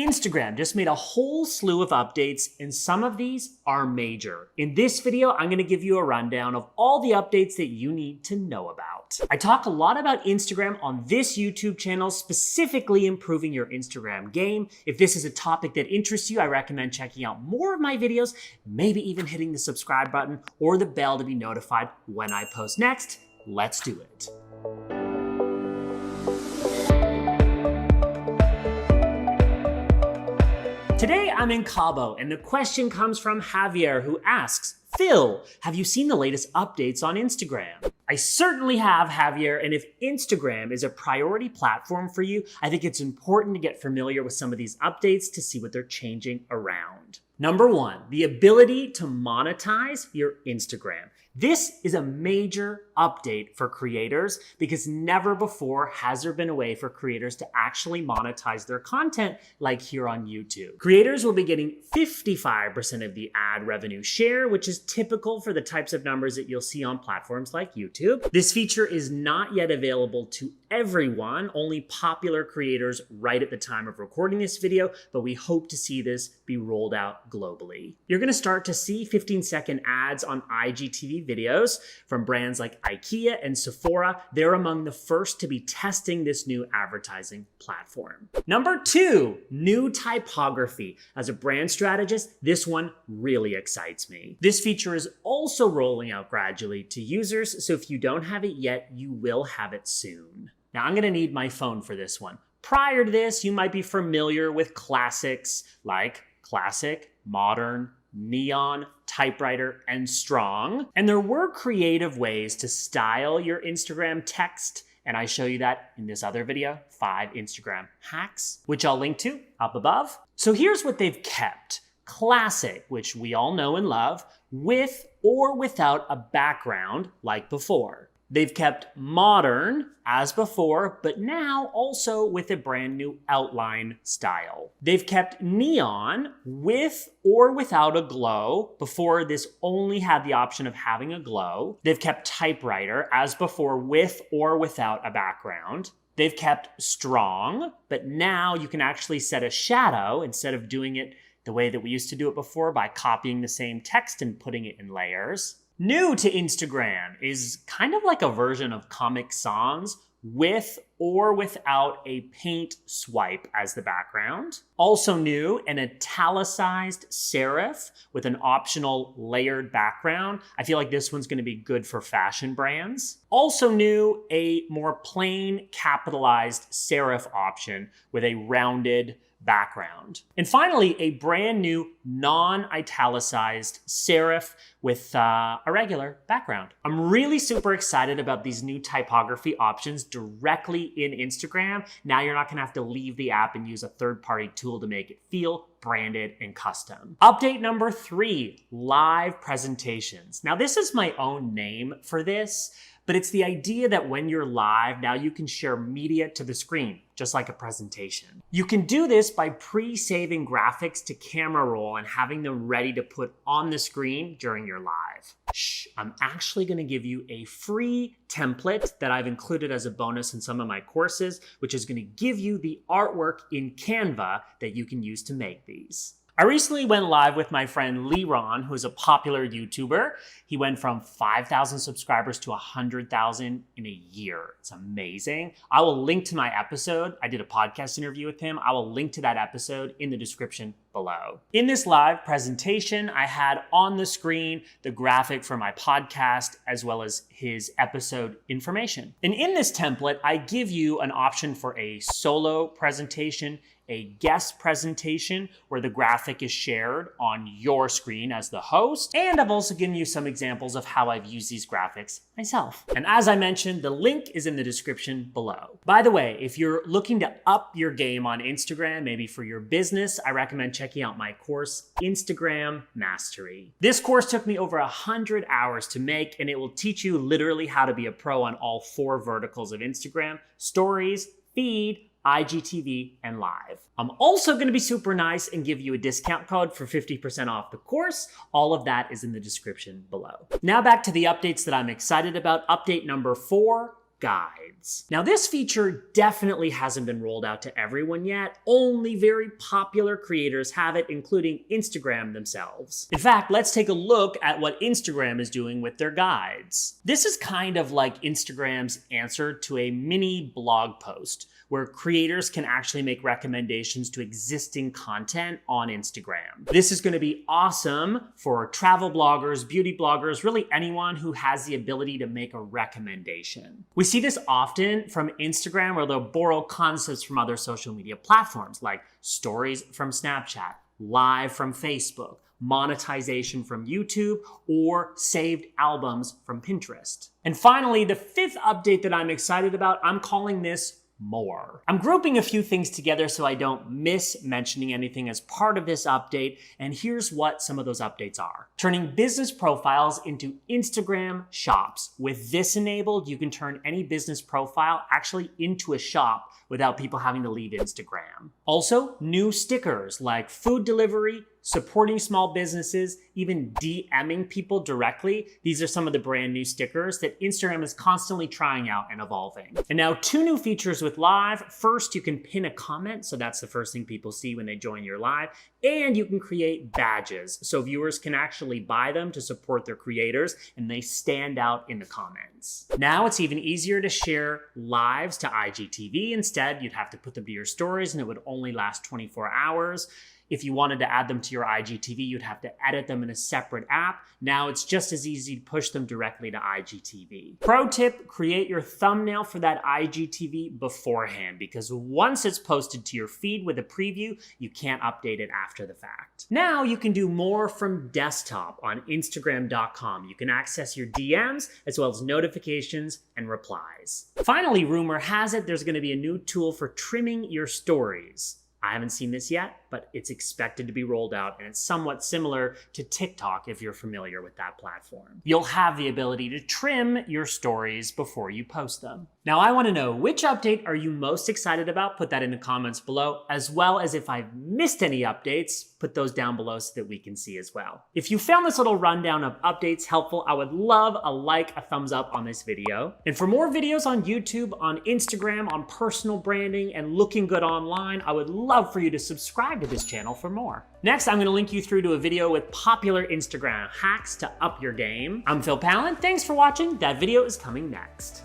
Instagram just made a whole slew of updates, and some of these are major. In this video, I'm gonna give you a rundown of all the updates that you need to know about. I talk a lot about Instagram on this YouTube channel, specifically improving your Instagram game. If this is a topic that interests you, I recommend checking out more of my videos, maybe even hitting the subscribe button or the bell to be notified when I post next. Let's do it. Today I'm in Cabo, and the question comes from Javier, who asks, Phil, have you seen the latest updates on Instagram? I certainly have, Javier, and if Instagram is a priority platform for you, I think it's important to get familiar with some of these updates to see what they're changing around. Number one, the ability to monetize your Instagram. This is a major update for creators because never before has there been a way for creators to actually monetize their content like here on YouTube. Creators will be getting 55% of the ad revenue share, which is typical for the types of numbers that you'll see on platforms like YouTube. This feature is not yet available to everyone, only popular creators right at the time of recording this video, but we hope to see this be rolled out globally. You're gonna start to see 15-second ads on IGTV videos from brands like IKEA and Sephora. They're among the first to be testing this new advertising platform. Number two, new typography. As a brand strategist, this one really excites me. This feature is also rolling out gradually to users, so if you don't have it yet, you will have it soon. Now I'm gonna need my phone for this one. Prior to this, you might be familiar with classics like Classic, Modern, Neon, Typewriter, and Strong. And there were creative ways to style your Instagram text, and I show you that in this other video, 5 Instagram hacks, which I'll link to up above. So here's what they've kept. Classic, which we all know and love, with or without a background like before. They've kept Modern as before, but now also with a brand new outline style. They've kept Neon with or without a glow. Before, this only had the option of having a glow. They've kept Typewriter as before with or without a background. They've kept Strong, but now you can actually set a shadow instead of doing it the way that we used to do it before by copying the same text and putting it in layers. New to Instagram is kind of like a version of Comic Sans with or without a paint swipe as the background. Also new, an italicized serif with an optional layered background. I feel like this one's gonna be good for fashion brands. Also new, a more plain capitalized serif option with a rounded background. And finally, a brand new non-italicized serif with a regular background. I'm really super excited about these new typography options directly in Instagram. Now you're not gonna have to leave the app and use a third-party tool to make it feel branded and custom. Update number 3, live presentations. Now this is my own name for this, but it's the idea that when you're live, now you can share media to the screen, just like a presentation. You can do this by pre-saving graphics to camera roll and having them ready to put on the screen during your live. I'm actually gonna give you a free template that I've included as a bonus in some of my courses, which is gonna give you the artwork in Canva that you can use to make these. I recently went live with my friend Liron, who's a popular YouTuber. He went from 5,000 subscribers to 100,000 in a year. It's amazing. I will link to my episode. I did a podcast interview with him. I will link to that episode in the description below. In this live presentation, I had on the screen the graphic for my podcast as well as his episode information. And in this template, I give you an option for a solo presentation, a guest presentation where the graphic is shared on your screen as the host. And I've also given you some examples of how I've used these graphics myself. And as I mentioned, the link is in the description below. By the way, if you're looking to up your game on Instagram, maybe for your business, I recommend checking out my course, Instagram Mastery. This course took me over 100 hours to make, and it will teach you literally how to be a pro on all 4 verticals of Instagram: stories, feed, IGTV, and live. I'm also going to be super nice and give you a discount code for 50% off the course. All of that is in the description below. Now back to the updates that I'm excited about. Update number 4, guides. Now, this feature definitely hasn't been rolled out to everyone yet. Only very popular creators have it, including Instagram themselves. In fact, let's take a look at what Instagram is doing with their guides. This is kind of like Instagram's answer to a mini blog post, where creators can actually make recommendations to existing content on Instagram. This is going to be awesome for travel bloggers, beauty bloggers, really anyone who has the ability to make a recommendation. We see this often from Instagram, where they'll borrow concepts from other social media platforms like stories from Snapchat, live from Facebook, monetization from YouTube, or saved albums from Pinterest. And finally, the fifth update that I'm excited about, I'm calling this more. I'm grouping a few things together so I don't miss mentioning anything as part of this update, and here's what some of those updates are. Turning business profiles into Instagram shops. With this enabled, you can turn any business profile actually into a shop without people having to leave Instagram. Also, new stickers like food delivery, supporting small businesses, even DMing people directly. These are some of the brand new stickers that Instagram is constantly trying out and evolving. And now 2 new features with Live. First, you can pin a comment, so that's the first thing people see when they join your Live. And you can create badges, so viewers can actually buy them to support their creators, and they stand out in the comments. Now it's even easier to share lives to IGTV. Instead, you'd have to put them to your stories, and it would only last 24 hours. If you wanted to add them to your IGTV, you'd have to edit them in a separate app. Now it's just as easy to push them directly to IGTV. Pro tip, create your thumbnail for that IGTV beforehand, because once it's posted to your feed with a preview, you can't update it after the fact. Now you can do more from desktop on Instagram.com. You can access your DMs as well as notifications and replies. Finally, rumor has it there's going to be a new tool for trimming your stories. I haven't seen this yet, but it's expected to be rolled out, and it's somewhat similar to TikTok if you're familiar with that platform. You'll have the ability to trim your stories before you post them. Now, I want to know, which update are you most excited about? Put that in the comments below, as well as if I've missed any updates, put those down below so that we can see as well. If you found this little rundown of updates helpful, I would love a like, a thumbs up on this video. And for more videos on YouTube, on Instagram, on personal branding, and looking good online, I would love for you to subscribe to this channel for more. Next, I'm going to link you through to a video with popular Instagram hacks to up your game. I'm Pallen. Thanks for watching. That video is coming next.